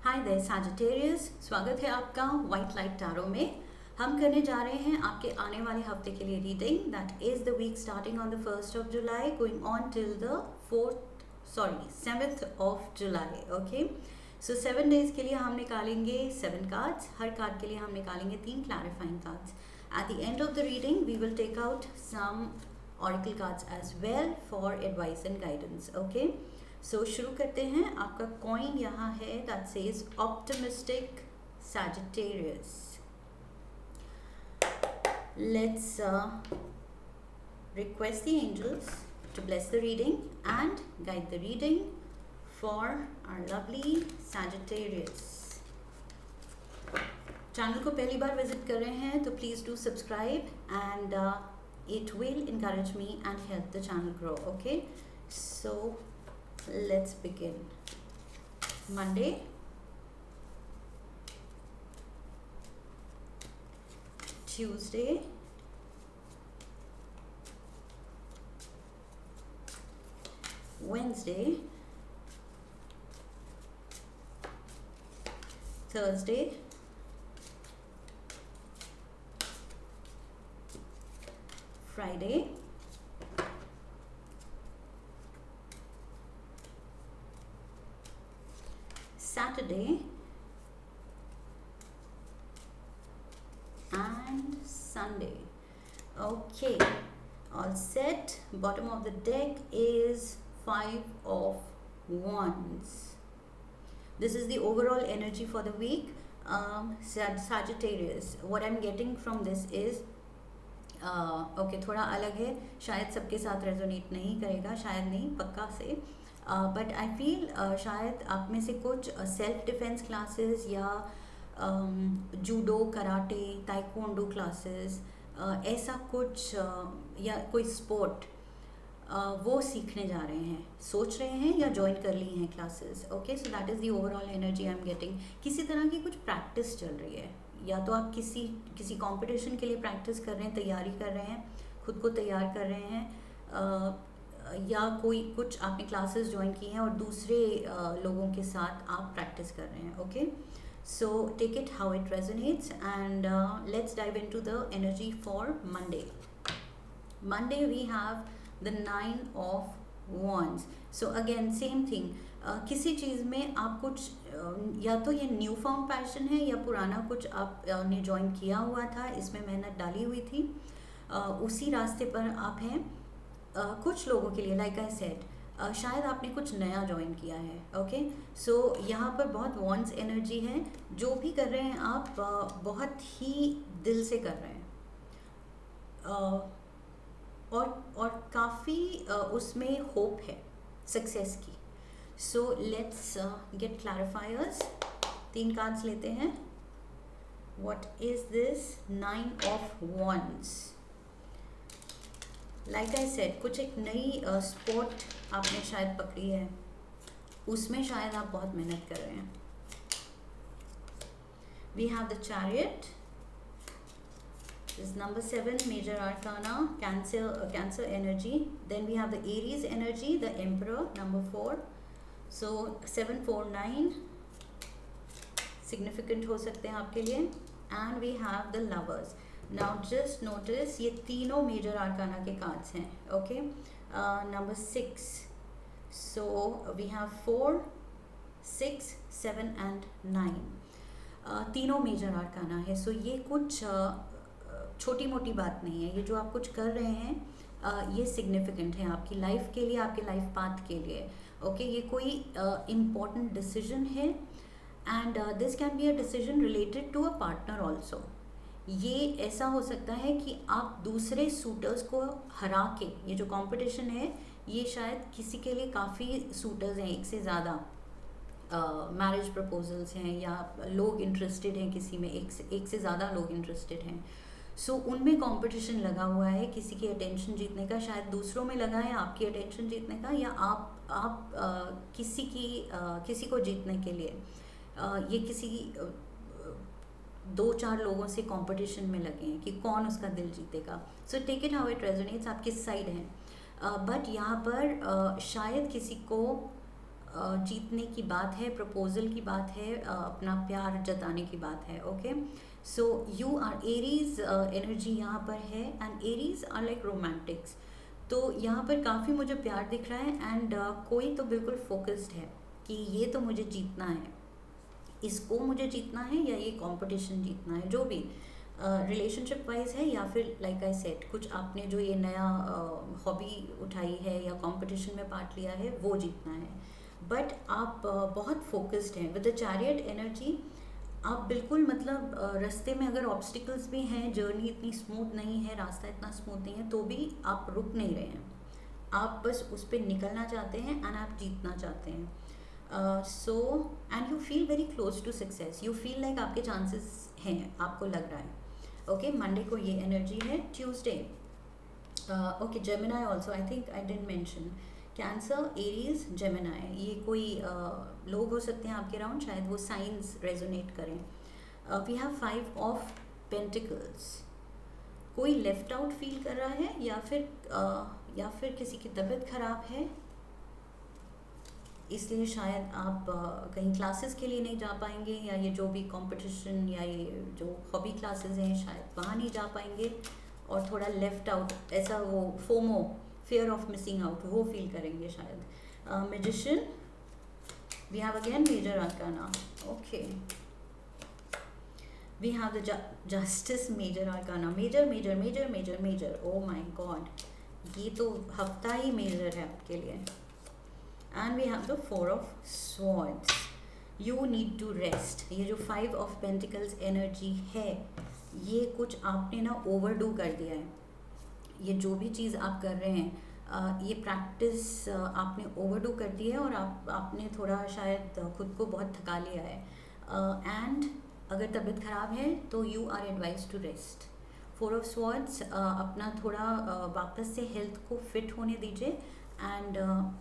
Hi there Sagittarius, स्वागत है आपका वाइट लाइट टैरो में। हम करने जा रहे हैं आपके आने वाले हफ्ते के लिए reading. That is the week starting on the 1st of July going on till the 7th of July। Okay, so 7 days के लिए हम निकालेंगे 7 कार्ड्स। हर कार्ड के लिए हम निकालेंगे 3 clarifying cards. At the end of the reading we will take out some oracle cards as well for advice and guidance. Okay, so शुरू करते हैं। आपका कॉइन यहाँ है that says optimistic Sagittarius. Let's request the angels to bless the reading and guide the reading for our lovely Sagittarius. Channel को पहली बार visit कर रहे हैं तो please do subscribe and it will encourage me and help the channel grow. Okay, so let's begin. Monday, Tuesday, Wednesday, Thursday, Friday, Saturday, and Sunday. Okay, all set. Bottom of the deck is 5 of Wands. This is the overall energy for the week. Sagittarius, what I'm getting from this is okay, थोड़ा अलग है, शायद सबके साथ resonate नहीं करेगा, शायद नहीं, पक्का से, बट आई फील शायद आप में से कुछ सेल्फ डिफेंस क्लासेस या जूडो, कराटे, ताइक्वांडो क्लासेस, ऐसा कुछ या कोई स्पोर्ट वो सीखने जा रहे हैं, सोच रहे हैं या ज्वाइन कर ली हैं classes. Okay, so that is the overall energy I am getting. किसी तरह की कुछ प्रैक्टिस चल रही है, या तो आप किसी कंपटीशन के लिए प्रैक्टिस कर रहे हैं, तैयारी कर रहे हैं, खुद को तैयार कर रहे हैं, या कोई कुछ आपने क्लासेस ज्वाइन की हैं और दूसरे लोगों के साथ आप प्रैक्टिस कर रहे हैं। Okay, so take it how it resonates and let's dive into the energy for Monday. Monday we have the 9 of Wands. So again same thing, किसी चीज़ में आप कुछ या तो ये न्यू फॉर्म पैशन है या पुराना कुछ आपने ज्वाइन किया हुआ था, इसमें मेहनत डाली हुई थी, उसी रास्ते पर आप हैं। कुछ लोगों के लिए लाइक आई सेड शायद आपने कुछ नया ज्वाइन किया है। ओके, सो यहाँ पर बहुत वॉन्ड्स एनर्जी है। जो भी कर रहे हैं आप बहुत ही दिल से कर रहे हैं, और काफ़ी उसमें होप है सक्सेस की। So let's get clarifiers. 3 cards लेते हैं। What is this 9 of Wands? Like I said, कुछ एक नई स्पोर्ट आपने शायद पकड़ी है, उसमें शायद आप बहुत मेहनत कर रहे हैं। We have the chariot is number 7 major arcana, cancer energy. Then we have the Aries energy, the emperor, number 4. So 7 4 9 significant हो सकते हैं आपके लिए। And we have the lovers. Now just notice ये तीनों major arcana के cards हैं। Okay, number 6. So we have 4 6 7 and 9, तीनों major arcana है। So ये कुछ छोटी मोटी बात नहीं है। ये जो आप कुछ कर रहे हैं ये सिग्निफिकेंट है आपकी लाइफ के लिए, आपके लाइफ पाथ के लिए। ओके, ये कोई इम्पॉर्टेंट डिसीजन है and this can be a decision related to a partner also. ये ऐसा हो सकता है कि आप दूसरे सूटर्स को हरा के, ये जो कंपटीशन है ये शायद किसी के लिए काफ़ी सूटर्स हैं, एक से ज़्यादा मैरिज प्रपोजल्स हैं या लोग इंटरेस्टेड हैं किसी में, एक से ज़्यादा लोग इंटरेस्टेड हैं। सो उनमें कंपटीशन लगा हुआ है किसी की अटेंशन जीतने का, शायद दूसरों में लगा है आपकी अटेंशन जीतने का, या आप किसी को जीतने के लिए ये किसी 2-4 लोगों से कंपटीशन में लगे हैं कि कौन उसका दिल जीतेगा। So take it how it resonates, आप किस साइड हैं, बट यहाँ पर शायद किसी को जीतने की बात है, प्रपोजल की बात है, अपना प्यार जताने की बात है. Okay, so you are Aries energy यहाँ पर है, and Aries are like romantics. तो यहाँ पर काफ़ी मुझे प्यार दिख रहा है, एंड कोई तो बिल्कुल फोकस्ड है कि ये तो मुझे जीतना है, इसको मुझे जीतना है, या ये कंपटीशन जीतना है, जो भी रिलेशनशिप वाइज है, या फिर लाइक आई सेड कुछ आपने जो ये नया हॉबी उठाई है या कंपटीशन में पार्ट लिया है, वो जीतना है. बट आप बहुत फोकस्ड हैं विद द चैरियट एनर्जी. आप बिल्कुल मतलब रास्ते में अगर ऑब्स्टिकल्स भी हैं, जर्नी इतनी स्मूथ नहीं है, रास्ता इतना स्मूथ नहीं है, तो भी आप रुक नहीं रहे हैं. आप बस उस पर निकलना चाहते हैं, एंड आप जीतना चाहते हैं. So and you feel very close to success. You feel like आपके चांसेस हैं, आपको लग रहा है. ओके, मंडे को ये एनर्जी है. Tuesday okay, Gemini also, I think I didn't mention. Cancer, Aries, Gemini, ये कोई लोग हो सकते हैं आपके अराउंड, शायद वो साइंस रेजोनेट करें. We have 5 of pentacles. कोई लेफ्ट आउट फील कर रहा है, या फिर किसी की तबीयत खराब है, इसलिए शायद आप कहीं क्लासेस के लिए नहीं जा पाएंगे, या ये जो भी कंपटीशन या ये जो हॉबी क्लासेस हैं शायद वहाँ नहीं जा पाएंगे, और थोड़ा लेफ्ट आउट, ऐसा वो FOMO, fear of missing out, वो फील करेंगे शायद. Magician, we have again major arcana. Okay, we have the justice, major arcana, major major major major major. Oh my God, ये तो हफ्ता ही मेजर है आपके लिए. And we have the 4 of swords. You need to rest. ये जो 5 of pentacles energy है, ये कुछ आपने ना ओवरडू कर दिया है. ये जो भी चीज़ आप कर रहे हैं, ये प्रैक्टिस आपने ओवरडू कर दी है, और आपने थोड़ा शायद खुद को बहुत थका लिया है. एंड अगर तबीयत ख़राब है तो you are advise to rest. 4 of swords, अपना थोड़ा वापस से हेल्थ को फिट होने दीजिए, एंड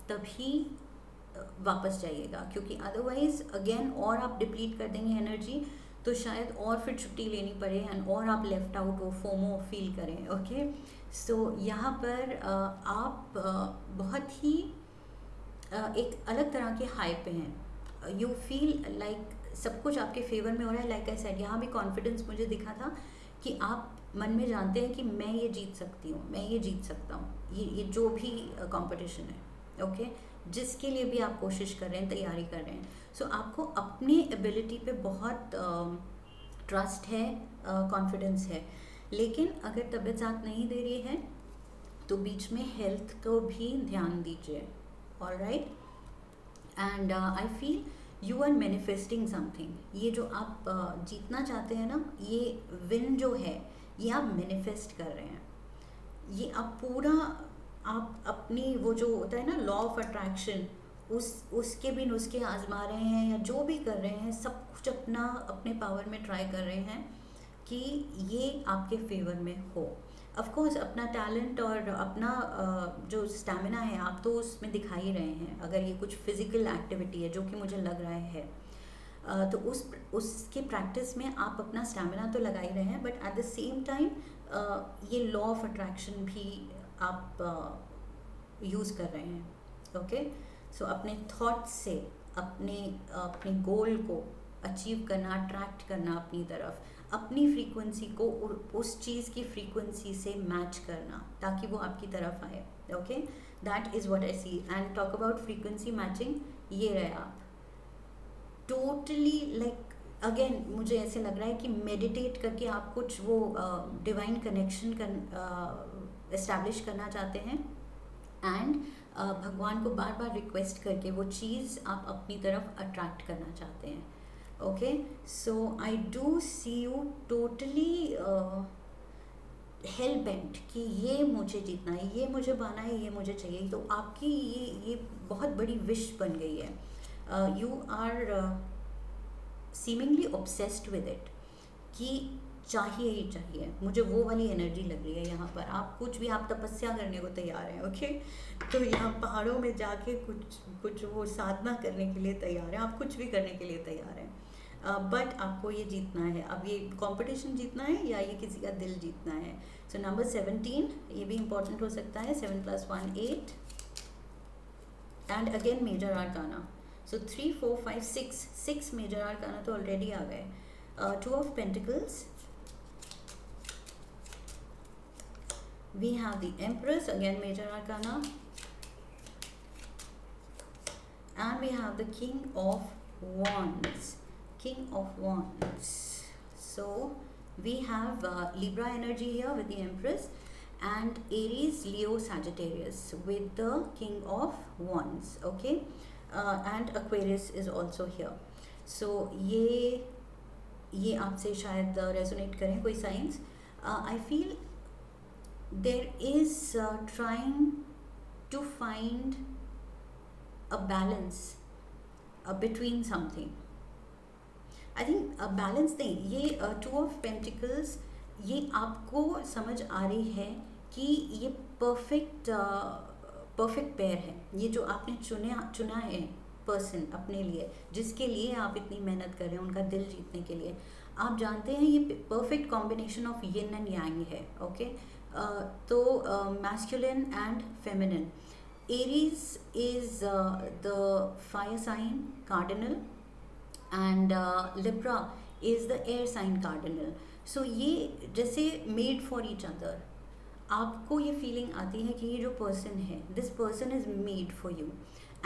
तभी वापस जाइएगा, क्योंकि अदरवाइज अगेन और आप डिप्लीट कर देंगे एनर्जी, तो शायद और फिर छुट्टी लेनी पड़े, एंड और आप लेफ्ट आउट, वो फोमो फील करें. ओके, सो यहाँ पर आप बहुत ही एक अलग तरह के हाई पे हैं. यू फील लाइक सब कुछ आपके फेवर में हो रहा है. लाइक आई सेड, यहाँ भी कॉन्फिडेंस मुझे दिखा था कि आप मन में जानते हैं कि मैं ये जीत सकती हूँ, मैं ये जीत सकता हूँ, ये जो भी कंपटीशन है. ओके, जिसके लिए भी आप कोशिश कर रहे हैं, तैयारी कर रहे हैं. सो आपको अपनी एबिलिटी पे बहुत ट्रस्ट है, कॉन्फिडेंस है. लेकिन अगर तबीयत साथ नहीं दे रही है, तो बीच में हेल्थ को भी ध्यान दीजिए. Alright, and I feel you are manifesting something. ये जो आप जीतना चाहते हैं ना, ये विन जो है, ये आप मैनिफेस्ट कर रहे हैं. ये आप पूरा, आप अपनी वो जो होता है ना लॉ ऑफ अट्रैक्शन, उसके भी नुस्खे आजमा रहे हैं, या जो भी कर रहे हैं, सब कुछ अपने पावर में ट्राई कर रहे हैं कि ये आपके फेवर में हो. ऑफ कोर्स अपना टैलेंट और अपना जो स्टैमिना है, आप तो उसमें दिखा ही रहे हैं. अगर ये कुछ फिजिकल एक्टिविटी है, जो कि मुझे लग रहा है, तो उसके प्रैक्टिस में आप अपना स्टैमिना तो लगा ही रहे हैं, but at the same time ये लॉ ऑफ अट्रैक्शन भी आप यूज़ कर रहे हैं. ओके, सो अपने थॉट्स से अपने गोल को अचीव करना, अट्रैक्ट करना अपनी तरफ, अपनी फ्रीक्वेंसी को उस चीज़ की फ्रीक्वेंसी से मैच करना, ताकि वो आपकी तरफ आए. Okay, that is what I see. And talk about frequency matching, ये रहे आप टोटली लाइक, अगेन मुझे ऐसे लग रहा है कि मेडिटेट करके आप कुछ वो डिवाइन कनेक्शन एस्टैब्लिश करना चाहते हैं, एंड भगवान को बार बार रिक्वेस्ट करके वो चीज़ आप अपनी तरफ अट्रैक्ट करना चाहते हैं. Okay, so I do see you totally hell bent कि ये मुझे जीतना है, ये मुझे पाना है, ये मुझे चाहिए. तो आपकी ये बहुत बड़ी विश बन गई है. You are seemingly obsessed with it, कि चाहिए ही चाहिए मुझे. वो वाली एनर्जी लग रही है यहाँ पर. आप कुछ भी, आप तपस्या करने को तैयार हैं. ओके, तो यहाँ पहाड़ों में जाके कुछ वो साधना करने के लिए तैयार हैं, आप कुछ भी करने के लिए तैयार हैं. बट आपको ये जीतना है. अब ये कंपटीशन जीतना है, या ये किसी का दिल जीतना है. सो नंबर 17, ये भी इंपॉर्टेंट हो सकता है. 7 + 1 8, and again major arcana. So 3 4 5 6 major arcana तो ऑलरेडी आ गए. 2 of Pentacles. We have the Empress, again major arcana, and we have the King of Wands. King of Wands. So we have Libra energy here with the Empress, and Aries, Leo, Sagittarius with the King of Wands. Okay, and Aquarius is also here. So ये आपसे शायद resonate करें कोई science. I feel there is trying to find a balance between something. I think a balance नहीं, ये 2 of Pentacles, ये आपको समझ आ रही है कि ये परफेक्ट पेयर है. ये जो आपने चुना है पर्सन अपने लिए, जिसके लिए आप इतनी मेहनत कर रहे हैं उनका दिल जीतने के लिए, आप जानते हैं ये perfect combination of yin and yang है. ओके, तो masculine and feminine. Aries is the fire sign cardinal and Libra is the air sign cardinal. So ये जैसे मेड फॉर ईच अदर. आपको ये फीलिंग आती है कि ये जो पर्सन है, this person is made for you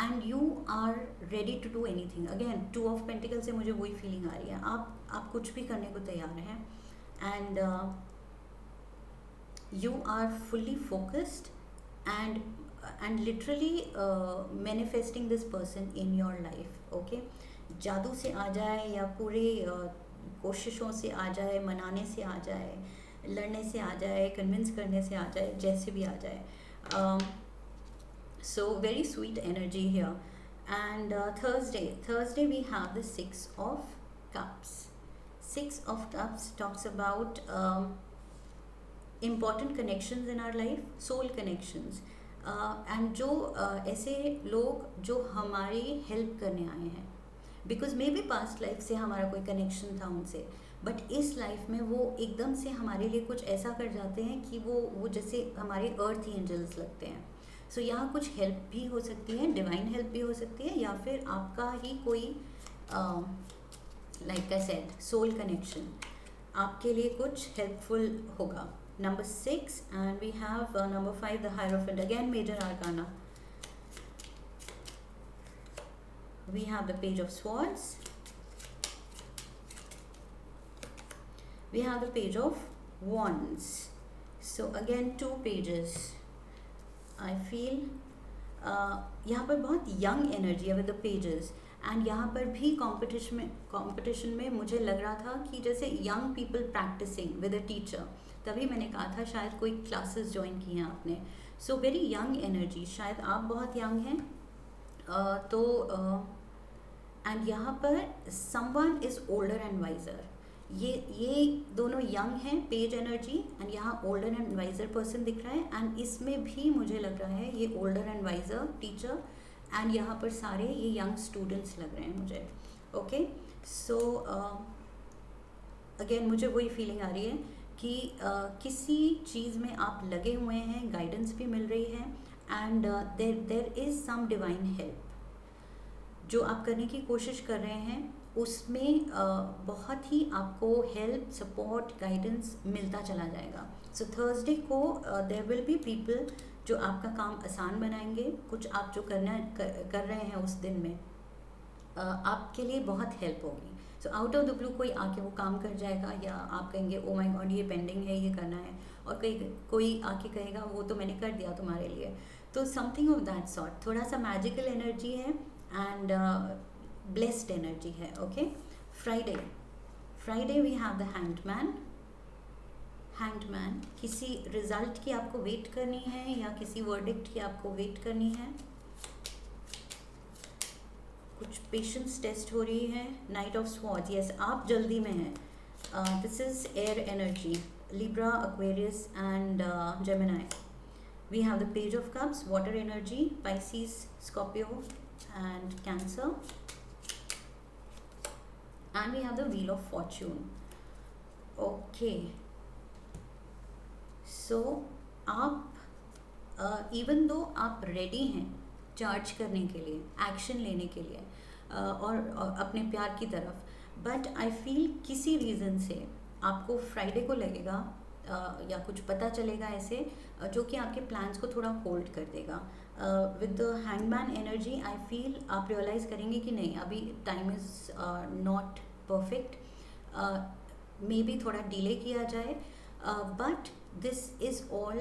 and you are ready to do anything. Again 2 of pentacle से मुझे वही फीलिंग आ रही है. आप कुछ भी करने को तैयार हैं and you are fully focused and literally manifesting this person in your life. okay, जादू से आ जाए या पूरे कोशिशों से आ जाए, मनाने से आ जाए, लड़ने से आ जाए, कन्विंस करने से आ जाए, जैसे भी आ जाए. So very sweet energy here. And Thursday we have the 6 of Cups. 6 of Cups talks about important connections in our life, soul connections, and जो ऐसे लोग जो हमारी हेल्प करने आए हैं, because may be past life से हमारा कोई कनेक्शन था उनसे, बट इस लाइफ में वो एकदम से हमारे लिए कुछ ऐसा कर जाते हैं कि वो जैसे हमारे अर्थ एंजल्स लगते हैं. सो यहाँ कुछ हेल्प भी हो सकती है, डिवाइन हेल्प भी हो सकती है, या फिर आपका ही कोई like I said soul connection आपके लिए कुछ हेल्पफुल होगा. Number 6, and we have number 5, the Hierophant, again major arcana. We have the Page of Swords. We have the Page of Wands. So again 2 pages. I feel यहाँ पर बहुत young energy है with the pages, and यहाँ पर भी competition में मुझे लग रहा था कि जैसे young people practicing with a teacher. तभी मैंने कहा था शायद कोई क्लासेस ज्वाइन किए हैं आपने. सो वेरी यंग एनर्जी, शायद आप बहुत यंग हैं. तो एंड यहाँ पर someone is older and wiser. ये दोनों यंग हैं, पेज एनर्जी, एंड यहाँ ओल्डर एंड वाइजर पर्सन दिख रहा है. एंड इसमें भी मुझे लग रहा है ये older and wiser teacher, and यहाँ पर सारे ये यंग स्टूडेंट्स लग रहे हैं मुझे. ओके, सो अगेन मुझे वही फीलिंग आ रही है कि किसी चीज़ में आप लगे हुए हैं, गाइडेंस भी मिल रही है, and there is some divine help जो आप करने की कोशिश कर रहे हैं. उसमें बहुत ही आपको हेल्प, सपोर्ट, गाइडेंस मिलता चला जाएगा. सो थर्सडे को देर विल बी पीपल जो आपका काम आसान बनाएंगे. कुछ आप जो कर रहे हैं उस दिन में आपके लिए बहुत हेल्प होगी. So out of the blue कोई आके वो काम कर जाएगा, या आप कहेंगे ओ माय गॉड ये पेंडिंग है, ये करना है, और कोई आके कहेगा वो तो मैंने कर दिया तुम्हारे लिए. तो समथिंग ऑफ दैट सॉर्ट, थोड़ा सा मैजिकल एनर्जी है एंड ब्लेस्ड एनर्जी है. Okay, Friday we have the hanged man. किसी रिजल्ट की आपको वेट करनी है या किसी वर्डिक्ट की आपको वेट करनी है, कुछ पेशेंस टेस्ट हो रही है. नाइट ऑफ स्वॉर्ड्स, यस आप जल्दी में हैं. This is air energy, Libra, Aquarius and Gemini. We have the page of cups, water energy, Pisces, Scorpio and Cancer, and we have the wheel of fortune. Okay, so आप even दो आप ready हैं charge करने के लिए, action लेने के लिए, और अपने प्यार की तरफ। बट आई फील किसी रीज़न से आपको फ्राइडे को लगेगा या कुछ पता चलेगा ऐसे जो कि आपके प्लान्स को थोड़ा होल्ड कर देगा। With the hangman energy I feel आप रियलाइज़ करेंगे कि नहीं, अभी time is not perfect, may be थोड़ा डिले किया जाए, but this is all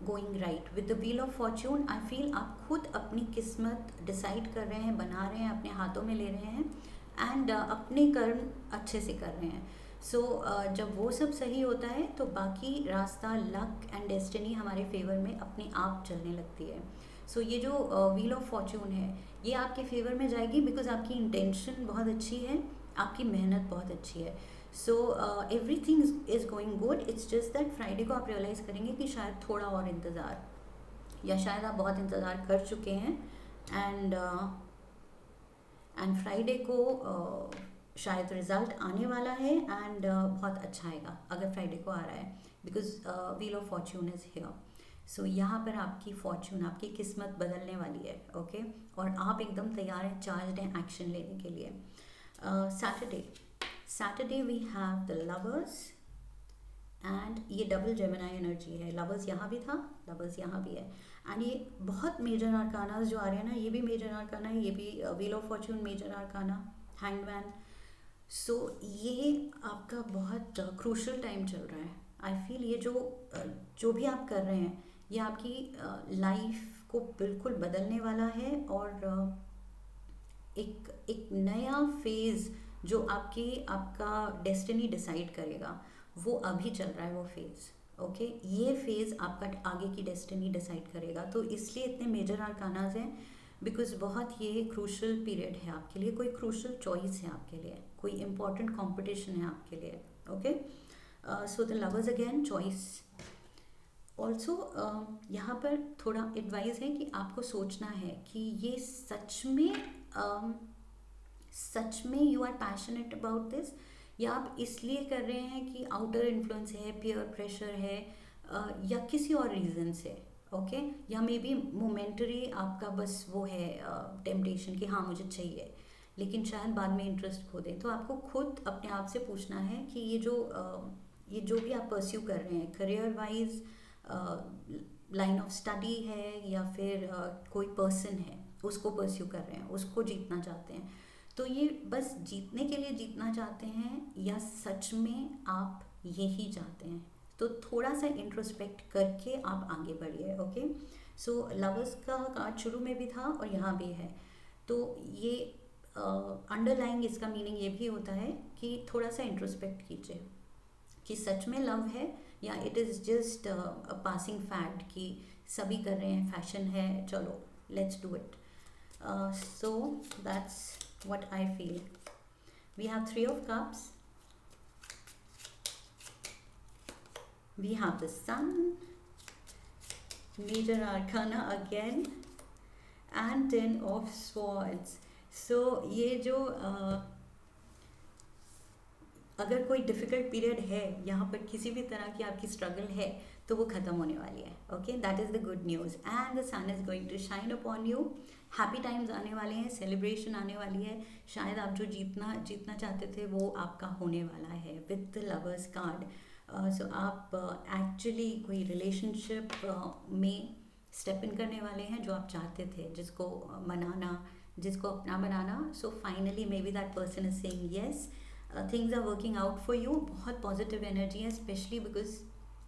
going right. With the wheel of Fortune I feel आप खुद अपनी किस्मत डिसाइड कर रहे हैं, बना रहे हैं, अपने हाथों में ले रहे हैं, एंड अपने कर्म अच्छे से कर रहे हैं। सो जब वो सब सही होता है तो बाकी रास्ता, लक एंड डेस्टिनी हमारे फेवर में अपने आप चलने लगती है। सो ये जो व्हील ऑफ फॉर्च्यून है ये आपके फेवर में जाएगी बिकॉज आपकी इंटेंशन बहुत अच्छी है, आपकी मेहनत बहुत अच्छी है। So everything is going good. It's just that Friday को आप रियलाइज़ करेंगे कि शायद थोड़ा और इंतज़ार, या शायद आप बहुत इंतज़ार कर चुके हैं, एंड फ्राइडे को शायद रिज़ल्ट आने वाला है, एंड बहुत अच्छा आएगा अगर फ्राइडे को आ रहा है, because wheel of fortune is here. So यहाँ पर आपकी फॉर्च्यून, आपकी किस्मत बदलने वाली है, ओके और आप एकदम तैयार हैं, चार्ज हैं एक्शन लेने के लिए। Saturday we have the lovers, and ये डबल जेमिनी एनर्जी है। लवर्स यहाँ भी था, लवर्स यहाँ भी है, एंड ये बहुत मेजर आर्काना जो आ रहे हैं ना, ये भी मेजर आर्काना है, ये भी wheel of fortune major arcana, hangman. So ये आपका बहुत क्रूशल टाइम चल रहा है। आई फील ये जो भी आप कर रहे हैं ये आपकी लाइफ को बिल्कुल बदलने वाला है, और एक नया फेज़ जो आपका डेस्टिनी डिसाइड करेगा वो अभी चल रहा है वो फेज़, ओके ये फेज़ आपका आगे की डेस्टिनी डिसाइड करेगा। तो इसलिए इतने मेजर आर्कानाज हैं, बिकॉज बहुत ये क्रूशल पीरियड है आपके लिए, कोई क्रूशल चॉइस है आपके लिए, कोई इम्पॉर्टेंट कॉम्पिटिशन है आपके लिए, okay. So the lovers again, choice also. यहाँ पर थोड़ा एडवाइस है कि आपको सोचना है कि ये सच में you are passionate about this, या आप इसलिए कर रहे हैं कि आउटर इन्फ्लुएंस है, पीयर प्रेशर है, या किसी और रीज़न से, ओके या मे बी मोमेंटरी आपका बस वो है टेम्पटेशन कि हाँ मुझे चाहिए, लेकिन शायद बाद में इंटरेस्ट खो दें। तो आपको खुद अपने आप से पूछना है कि ये जो भी आप परस्यू कर रहे हैं, career wise, line of study है, या फिर कोई पर्सन है उसको परस्यू कर रहे हैं, उसको जीतना चाहते हैं, तो ये बस जीतने के लिए जीतना चाहते हैं या सच में आप यही चाहते हैं, तो थोड़ा सा इंट्रोस्पेक्ट करके आप आगे बढ़िए, ओके। सो लवर्स का कार्ड शुरू में भी था और यहाँ भी है, तो ये अंडरलाइंग इसका मीनिंग ये भी होता है कि थोड़ा सा इंट्रोस्पेक्ट कीजिए कि सच में लव है या it is just a passing fact कि सभी कर रहे हैं, फैशन है, चलो let's do it. So that's what I feel. We have 3 of cups, we have the sun, major arcana again, and 10 of swords. So ये जो अगर कोई डिफ़िकल्ट पीरियड है, यहाँ पर किसी भी तरह की आपकी स्ट्रगल है, तो वो ख़त्म होने वाली है, okay that is the good news, and the sun is going to shine upon you. Happy times आने वाले हैं, सेलिब्रेशन आने वाली है, शायद आप जो जीतना चाहते थे वो आपका होने वाला है विद द लवर्स कार्ड। सो आप एक्चुअली कोई रिलेशनशिप में स्टेप इन करने वाले हैं जो आप चाहते थे, जिसको मनाना, जिसको अपना बनाना। So finally may be that person is saying yes, things are working out for you. बहुत पॉजिटिव एनर्जी है, specially because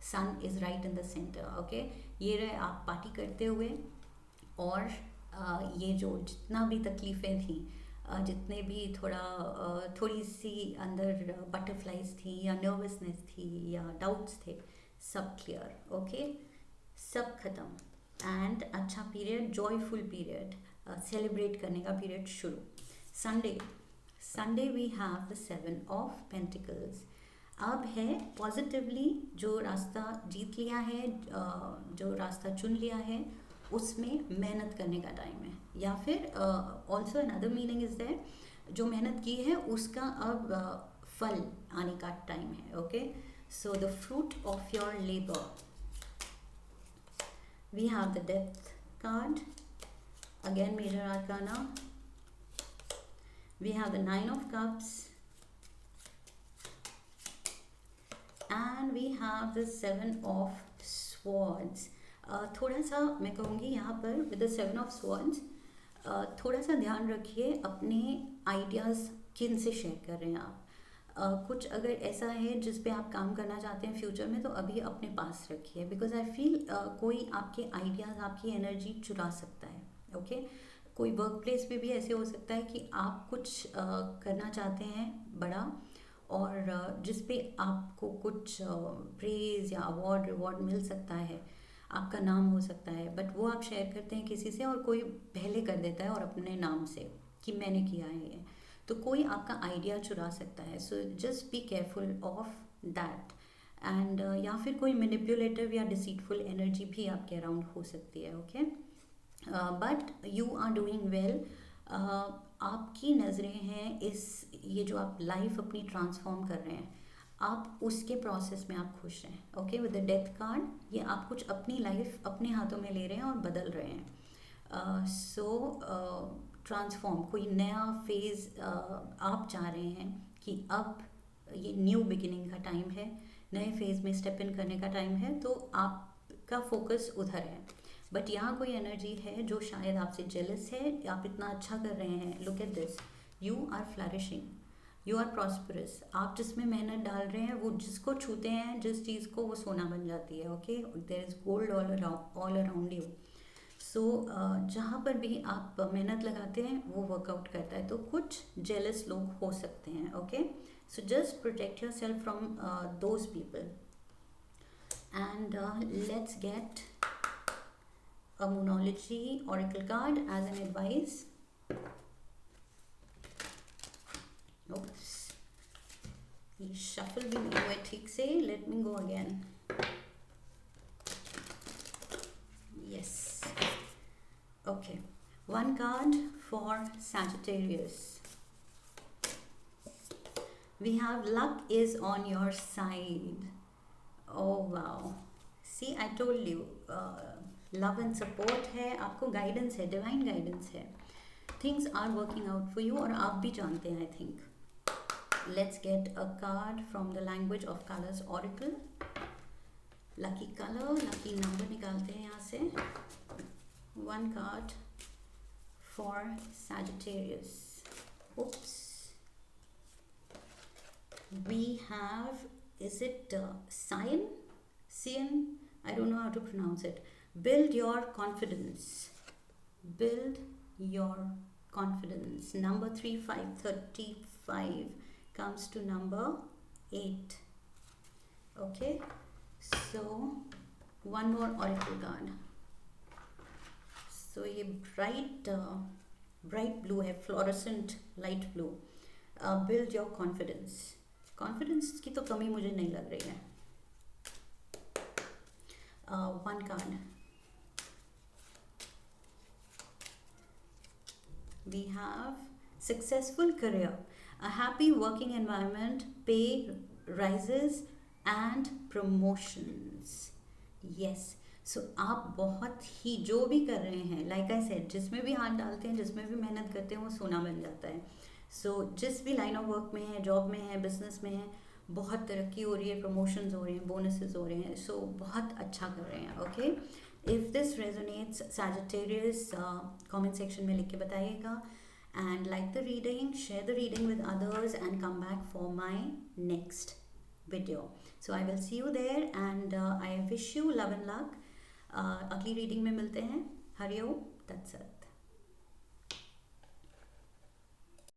sun is right in the centre, okay. ये रहे आप पार्टी करते हुए, और ये जो जितना भी तकलीफ़ें थी, जितने भी थोड़ी सी अंदर बटरफ्लाइज थी या नर्वसनेस थी या डाउट्स थे, सब क्लियर, ओके सब ख़त्म, एंड अच्छा पीरियड, जॉयफुल पीरियड, सेलिब्रेट करने का पीरियड शुरू। Sunday we have the 7 of pentacles. अब है पॉजिटिवली जो रास्ता जीत लिया है, जो रास्ता चुन लिया है, उसमें मेहनत करने का टाइम है, या फिर also another meaning is there, जो मेहनत की है उसका अब फल आने का टाइम है, okay. So the fruit of your labour. We have the death card, again major arcana, We have the Nine of Cups, and we have the Seven of Swords. थोड़ा सा मैं कहूँगी यहाँ पर with the Seven of Swords, थोड़ा सा ध्यान रखिए अपने आइडियाज़ किन से शेयर कर रहे हैं आप। कुछ अगर ऐसा है जिस पे आप काम करना चाहते हैं फ्यूचर में, तो अभी अपने पास रखिए, बिकॉज आई फील कोई आपके आइडियाज़, आपकी एनर्जी चुरा सकता है। ओके कोई वर्क प्लेस पे भी ऐसे हो सकता है कि आप कुछ करना चाहते हैं बड़ा, और जिस पे आपको कुछ प्रेज या अवार्ड रिवॉर्ड मिल सकता है, आपका नाम हो सकता है, बट वो आप शेयर करते हैं किसी से और कोई पहले कर देता है और अपने नाम से कि मैंने किया है ये, तो कोई आपका आइडिया चुरा सकता है। So just be careful of that. And या फिर कोई मैनिपुलेटिव या डिसीटफुल एनर्जी भी आपके अराउंड हो सकती है। Okay but you are doing well. आपकी नज़रें हैं इस, ये जो आप लाइफ अपनी ट्रांसफॉर्म कर रहे हैं, आप उसके प्रोसेस में आप खुश हैं। Okay with the death card, ये आप कुछ अपनी लाइफ अपने हाथों में ले रहे हैं और बदल रहे हैं। सो ट्रांसफॉर्म, कोई नया फेज़ आप चाह रहे हैं कि अब ये न्यू बिगिनिंग का टाइम है, नए फेज़ में स्टेप इन करने का टाइम है, तो आपका फोकस उधर है। बट यहाँ कोई एनर्जी है जो शायद आपसे जेलस है, आप इतना अच्छा कर रहे हैं। Look at this, you are flourishing, you are prosperous. आप जिसमें मेहनत डाल रहे हैं वो जिसको छूते हैं, जिस चीज़ को, वो सोना बन जाती है। Okay there is gold all around you. So जहाँ पर भी आप मेहनत लगाते हैं वो वर्कआउट करता है। तो कुछ जेलस लोग हो सकते हैं। Okay so just protect your self from those people. And let's get a Moonology oracle card as an advice. Oops, ये shuffle भी नहीं हुआ ठीक से, let me go again. Yes, okay, one card for Sagittarius. We have luck is on your side. Oh wow, see I told you, love and support है, आपको guidance है, divine guidance है, things are working out for you, और आप भी जानते हैं। I think let's get a card from the language of colours oracle. Lucky colour, lucky number निकालते हैं यहाँ से। One card for Sagittarius. oops, we have, is it Cyan? I don't know how to pronounce it. Build your confidence. Build your confidence. Number 3535 comes to number 8. Okay, so one more oracle card. So ये bright blue है, fluorescent light blue. Build your confidence. Confidence की तो कमी मुझे नहीं लग रही है। One card. We have successful career, a happy working environment, pay rises and promotions. Yes, so आप बहुत ही जो भी कर रहे हैं, like I said, जिसमें भी हाथ डालते हैं, जिसमें भी मेहनत करते हैं, वो सोना बन जाता है। So जिस भी लाइन ऑफ वर्क में है, जॉब में है, बिजनेस में है, बहुत तरक्की हो रही है, प्रमोशंस हो रहे हैं, बोनसेस हो रहे हैं, सो बहुत अच्छा कर रहे हैं। Okay if this resonates Sagittarius, comment section में लिख के बताइएगा। and like the reading, share the reading with others and come back for my next video. So I will see you there and I wish you love and luck. अगली reading में मिलते हैं। हरि ओम, तत्सत।